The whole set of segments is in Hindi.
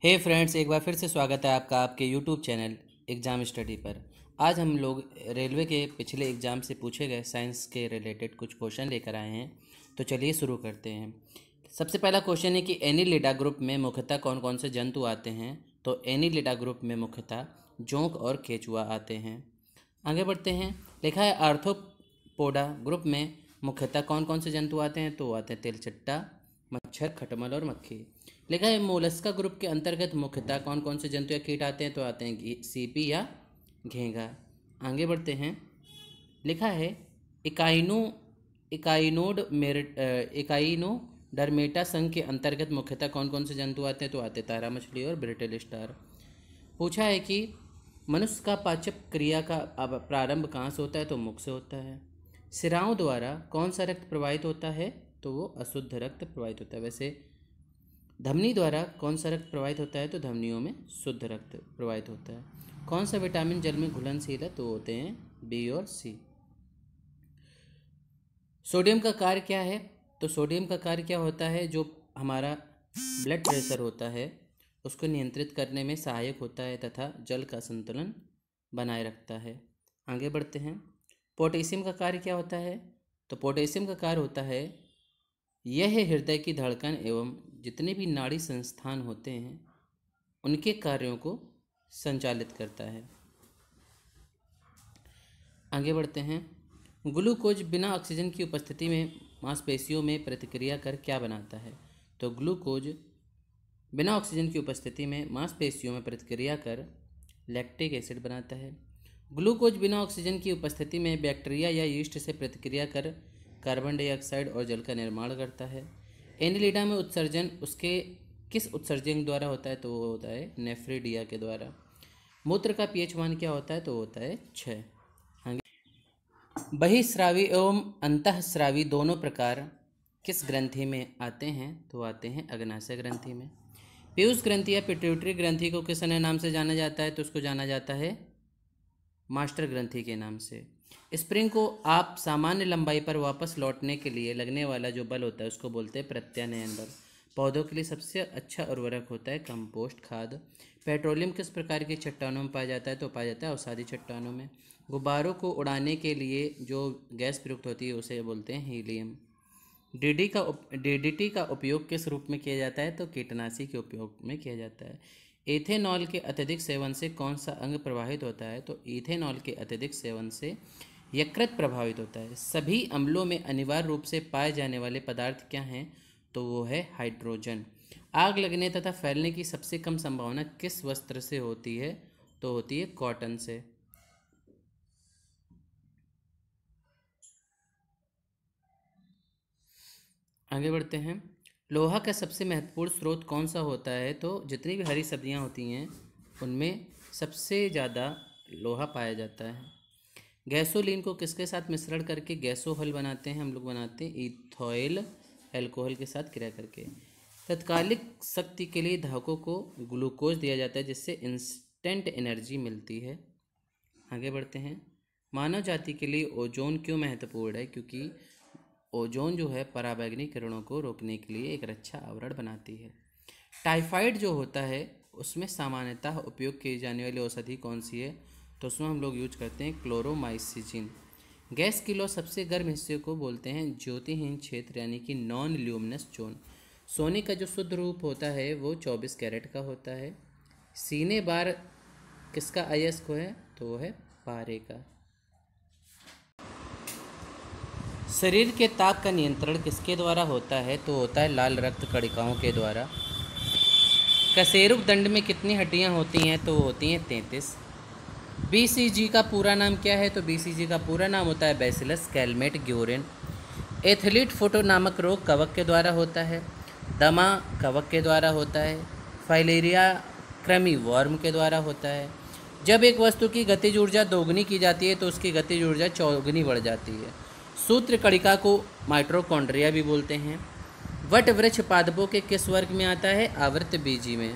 हे फ्रेंड्स, एक बार फिर से स्वागत है आपका आपके यूट्यूब चैनल एग्ज़ाम स्टडी पर। आज हम लोग रेलवे के पिछले एग्ज़ाम से पूछे गए साइंस के रिलेटेड कुछ क्वेश्चन लेकर आए हैं। तो चलिए शुरू करते हैं। सबसे पहला क्वेश्चन है कि एनीलिडा ग्रुप में मुख्यतः कौन कौन से जंतु आते हैं। तो एनीलिडा ग्रुप में मुख्यतः जोंक और केचुआ आते हैं। आगे बढ़ते हैं। लिखा है आर्थ्रोपोडा ग्रुप में मुख्यतः कौन कौन से जंतु आते हैं। तो आते हैं तेलचट्टा, मच्छर, खटमल और मक्खी। लिखा है मोलस्का ग्रुप के अंतर्गत मुख्यतः कौन कौन से जंतु या कीट आते हैं। तो आते हैं सीपी या घेंघा। आगे बढ़ते हैं। लिखा है इकाइनोडर्मेटा संघ के अंतर्गत मुख्यतः कौन कौन से जंतु आते हैं। तो आते तारा मछली और ब्रिटल स्टार। पूछा है कि मनुष्य का पाचक क्रिया का प्रारंभ कहाँ से होता है। तो मुख से होता है। सिराओं द्वारा कौन सा रक्त प्रवाहित होता है। तो वो अशुद्ध रक्त प्रवाहित होता है। वैसे धमनी द्वारा कौन सा रक्त प्रवाहित होता है। तो धमनियों में शुद्ध रक्त प्रवाहित होता है। कौन सा विटामिन जल में घुलनशील है। तो होते हैं बी और सी। सोडियम का कार्य क्या है। तो सोडियम का कार्य क्या होता है, जो हमारा ब्लड प्रेशर होता है उसको नियंत्रित करने में सहायक होता है तथा जल का संतुलन बनाए रखता है। आगे बढ़ते हैं। पोटेशियम का कार्य क्या होता है। तो पोटेशियम का कार्य होता है यह हृदय की धड़कन एवं जितने भी नाड़ी संस्थान होते हैं उनके कार्यों को संचालित करता है। आगे बढ़ते हैं। ग्लूकोज बिना ऑक्सीजन की उपस्थिति में मांसपेशियों में प्रतिक्रिया कर क्या बनाता है। तो ग्लूकोज बिना ऑक्सीजन की उपस्थिति में मांसपेशियों में प्रतिक्रिया कर लैक्टिक एसिड बनाता है। ग्लूकोज बिना ऑक्सीजन की उपस्थिति में बैक्टीरिया या यीस्ट से प्रतिक्रिया कर कार्बन डाइऑक्साइड और जल का निर्माण करता है। एनीलिडा में उत्सर्जन उसके किस उत्सर्जन द्वारा होता है। तो वो होता है नेफ्रिडिया के द्वारा। मूत्र का पीएच मान क्या होता है। तो होता है 6। आगे बहिस्रावी एवं अंतःस्रावी दोनों प्रकार किस ग्रंथि में आते हैं। तो आते हैं अग्नाशय ग्रंथि में। पीयूष ग्रंथि या पिट्यूटरी ग्रंथि को किस अन्य नाम से जाना जाता है। तो उसको जाना जाता है मास्टर ग्रंथि के नाम से। स्प्रिंग को आप सामान्य लंबाई पर वापस लौटने के लिए लगने वाला जो बल होता है उसको बोलते हैं प्रत्यानयन बल। पौधों के लिए सबसे अच्छा उर्वरक होता है कंपोस्ट खाद। पेट्रोलियम किस प्रकार की चट्टानों में पाया जाता है। तो पाया जाता है अवसादी चट्टानों में। गुब्बारों को उड़ाने के लिए जो गैस प्रयुक्त होती है उसे बोलते हैं हीलियम। डीडीटी का उपयोग किस रूप में किया जाता है। तो कीटनाशी के उपयोग में किया जाता है। एथेनॉल के अत्यधिक सेवन से कौन सा अंग प्रभावित होता है। तो इथेनॉल के अत्यधिक सेवन से यकृत प्रभावित होता है। सभी अम्लों में अनिवार्य रूप से पाए जाने वाले पदार्थ क्या हैं। तो वो है हाइड्रोजन। आग लगने तथा फैलने की सबसे कम संभावना किस वस्त्र से होती है। तो होती है कॉटन से। आगे बढ़ते हैं। लोहा का सबसे महत्वपूर्ण स्रोत कौन सा होता है। तो जितनी भी हरी सब्जियां होती हैं उनमें सबसे ज़्यादा लोहा पाया जाता है। गैसोलीन को किसके साथ मिश्रण करके गैसोहल बनाते हैं। हम लोग बनाते हैं इथाइल अल्कोहल के साथ क्रिया करके। तत्कालिक शक्ति के लिए धावकों को ग्लूकोज दिया जाता है जिससे इंस्टेंट एनर्जी मिलती है। आगे बढ़ते हैं। मानव जाति के लिए ओजोन क्यों महत्वपूर्ण है। क्योंकि ओजोन जो है पराबैंगनी किरणों को रोकने के लिए एक रक्षा आवरण बनाती है। टाइफाइड जो होता है उसमें सामान्यतः उपयोग की जाने वाली औषधि कौन सी है। तो उसमें हम लोग यूज करते हैं क्लोरोमाइसिजिन। गैस की लौ सबसे गर्म हिस्से को बोलते हैं ज्योतिहीन क्षेत्र यानी कि नॉन ल्यूमिनस जोन। सोने का जो शुद्ध रूप होता है वो 24 कैरेट का होता है। सीने बार किसका अयस्क है। तो वो है पारे का। शरीर के ताप का नियंत्रण किसके द्वारा होता है। तो होता है लाल रक्त कणिकाओं के द्वारा। कशेरुक दंड में कितनी हड्डियां होती हैं। तो होती हैं 33। बीसीजी का पूरा नाम क्या है। तो बीसीजी का पूरा नाम होता है बैसिलस कैलमेट ग्यूरेन। एथलीट फुट नामक रोग कवक के द्वारा होता है। दमा कवक के द्वारा होता है। फाइलेरिया कृमि वर्म के द्वारा होता है। जब एक वस्तु की गतिज ऊर्जा दोगुनी की जाती है तो उसकी गतिज ऊर्जा चौगुनी बढ़ जाती है। सूत्र कणिका को माइटोकॉन्ड्रिया भी बोलते हैं। वट वृक्ष पादपों के किस वर्ग में आता है। आवृत बीजी में।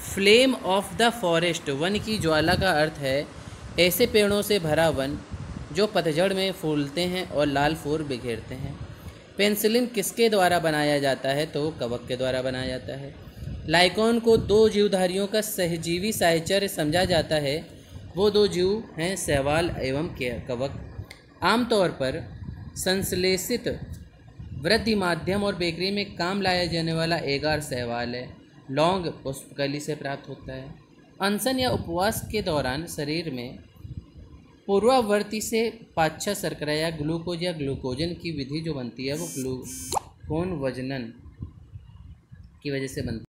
Flame of the forest one की ज्वाला का अर्थ है ऐसे पेड़ों से भरा वन जो पतझड़ में फूलते हैं और लाल फूल बिखेरते हैं। पेंसिलिन किसके द्वारा बनाया जाता है। तो कवक के द्वारा बनाया जाता है। लाइकॉन को दो जीवधारियों का सहजीवी साहचर्य समझा जाता है। वो दो जीव हैं शैवाल एवं कवक। आमतौर पर संश्लेषित वृद्धि माध्यम और बेकरी में काम लाया जाने वाला एगार शैवाल है। लौंग पुष्पकली से प्राप्त होता है। अनशन या उपवास के दौरान शरीर में पूर्वावर्ती से पाच्छा शर्करा या ग्लूकोज या ग्लूकोजन की विधि जो बनती है वो ग्लूकोन वजनन की वजह से बनती है।